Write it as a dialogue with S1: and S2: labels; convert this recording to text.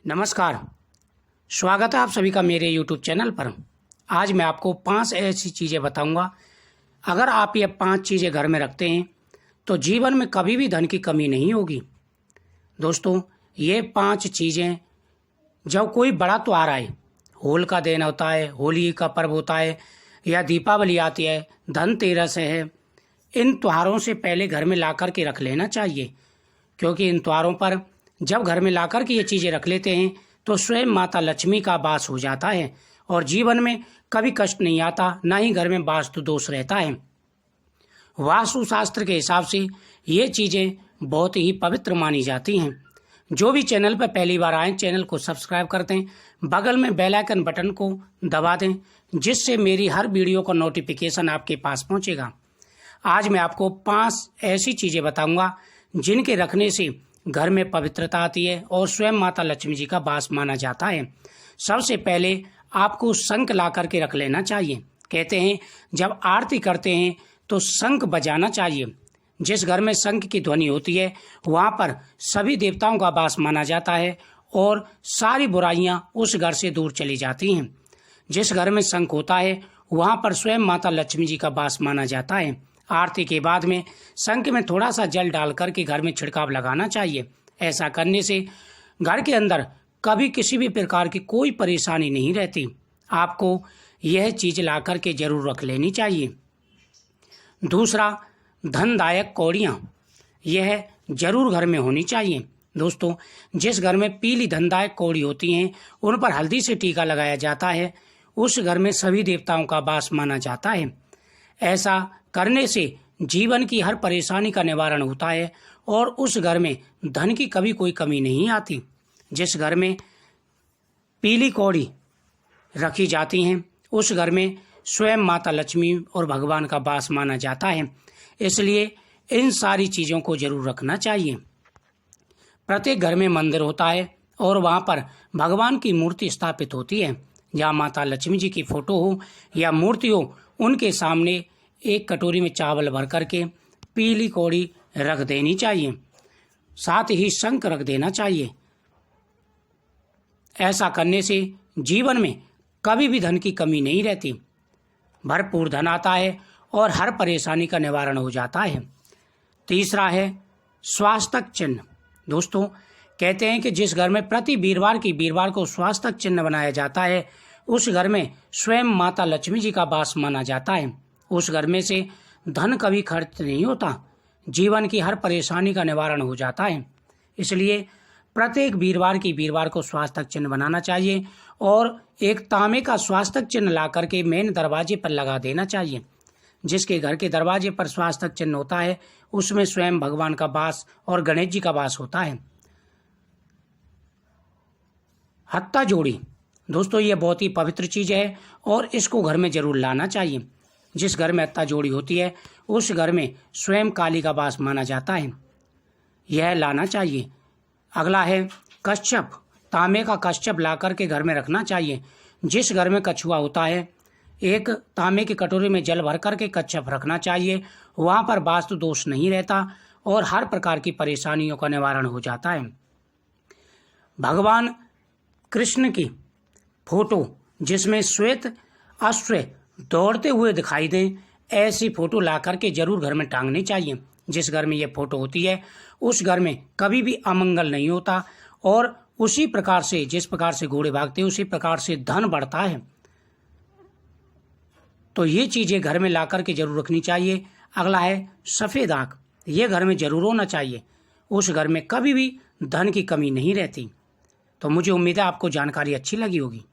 S1: नमस्कार। स्वागत है आप सभी का मेरे YouTube चैनल पर। आज मैं आपको 5 ऐसी चीज़ें बताऊंगा, अगर आप ये 5 चीज़ें घर में रखते हैं तो जीवन में कभी भी धन की कमी नहीं होगी। दोस्तों, ये 5 चीज़ें, जब कोई बड़ा त्योहार आए, होल का दिन होता है, होली का पर्व होता है या दीपावली आती है, धनतेरस है, इन त्योहारों से पहले घर में ला कर के रख लेना चाहिए। क्योंकि इन त्योहारों पर जब घर में लाकर के ये चीज़ें रख लेते हैं तो स्वयं माता लक्ष्मी का वास हो जाता है और जीवन में कभी कष्ट नहीं आता, ना ही घर में वास्तु दोष रहता है। वास्तु शास्त्र के हिसाब से ये चीज़ें बहुत ही पवित्र मानी जाती हैं। जो भी चैनल पर पहली बार आए, चैनल को सब्सक्राइब कर दें, बगल में बेल आइकन बटन को दबा दें, जिससे मेरी हर वीडियो का नोटिफिकेशन आपके पास पहुंचेगा। आज मैं आपको 5 ऐसी चीज़ें बताऊंगा जिनके रखने से घर में पवित्रता आती है और स्वयं माता लक्ष्मी जी का वास माना जाता है। सबसे पहले आपको शंख ला करके रख लेना चाहिए। कहते हैं जब आरती करते हैं तो शंख बजाना चाहिए। जिस घर में शंख की ध्वनि होती है वहाँ पर सभी देवताओं का वास माना जाता है और सारी बुराइयाँ उस घर से दूर चली जाती हैं। जिस घर में शंख होता है वहाँ पर स्वयं माता लक्ष्मी जी का वास माना जाता है। आरती के बाद में शंख में थोड़ा सा जल डाल करके घर में छिड़काव लगाना चाहिए। ऐसा करने से घर के अंदर कभी किसी भी प्रकार की कोई परेशानी नहीं रहती। आपको यह चीज ला करके जरूर रख लेनी चाहिए। दूसरा, धनदायक कौड़ियाँ, यह जरूर घर में होनी चाहिए। दोस्तों, जिस घर में पीली धनदायक कौड़ी होती हैं उन पर हल्दी से टीका लगाया जाता है, उस घर में सभी देवताओं का वास माना जाता है। ऐसा करने से जीवन की हर परेशानी का निवारण होता है और उस घर में धन की कभी कोई कमी नहीं आती। जिस घर में पीली कौड़ी रखी जाती हैं उस घर में स्वयं माता लक्ष्मी और भगवान का वास माना जाता है। इसलिए इन सारी चीज़ों को जरूर रखना चाहिए। प्रत्येक घर में मंदिर होता है और वहाँ पर भगवान की मूर्ति स्थापित होती है। जहाँ माता लक्ष्मी जी की फोटो हो या मूर्ति हो, उनके सामने एक कटोरी में चावल भर करके पीली कौड़ी रख देनी चाहिए, साथ ही शंख रख देना चाहिए। ऐसा करने से जीवन में कभी भी धन की कमी नहीं रहती, भरपूर धन आता है और हर परेशानी का निवारण हो जाता है। तीसरा है स्वास्थ्य चिन्ह। दोस्तों, कहते हैं कि जिस घर में प्रति वीरवार को स्वास्थ्य चिन्ह बनाया जाता है उस घर में स्वयं माता लक्ष्मी जी का वास माना जाता है। उस घर में से धन कभी खर्च नहीं होता, जीवन की हर परेशानी का निवारण हो जाता है। इसलिए प्रत्येक वीरवार को स्वास्थ्य चिन्ह बनाना चाहिए और एक तांबे का स्वास्थ्य चिन्ह ला करके मेन दरवाजे पर लगा देना चाहिए। जिसके घर के दरवाजे पर स्वास्थ्य चिन्ह होता है उसमें स्वयं भगवान का वास और गणेश जी का वास होता है। हत्ता जोड़ी, दोस्तों, ये बहुत ही पवित्र चीज़ है और इसको घर में जरूर लाना चाहिए। जिस घर में हत्ता जोड़ी होती है उस घर में स्वयं काली का वास माना जाता है, यह लाना चाहिए। अगला है कच्छप। तांबे का कच्छप ला करके घर में रखना चाहिए। जिस घर में कछुआ होता है एक तांबे की कटोरी में जल भर करके कच्छप रखना चाहिए। वहाँ पर वास्तु दोष नहीं रहता और हर प्रकार की परेशानियों का निवारण हो जाता है। भगवान कृष्ण की फोटो जिसमें श्वेत अश्व दौड़ते हुए दिखाई दें, ऐसी फोटो ला करके जरूर घर में टांगनी चाहिए। जिस घर में ये फोटो होती है उस घर में कभी भी अमंगल नहीं होता और उसी प्रकार से जिस प्रकार से घोड़े भागते हैं उसी प्रकार से धन बढ़ता है। तो ये चीजें घर में ला करके जरूर रखनी चाहिए। अगला है सफेद आग, ये घर में जरूर होना चाहिए। उस घर में कभी भी धन की कमी नहीं रहती। तो मुझे उम्मीद है आपको जानकारी अच्छी लगी होगी।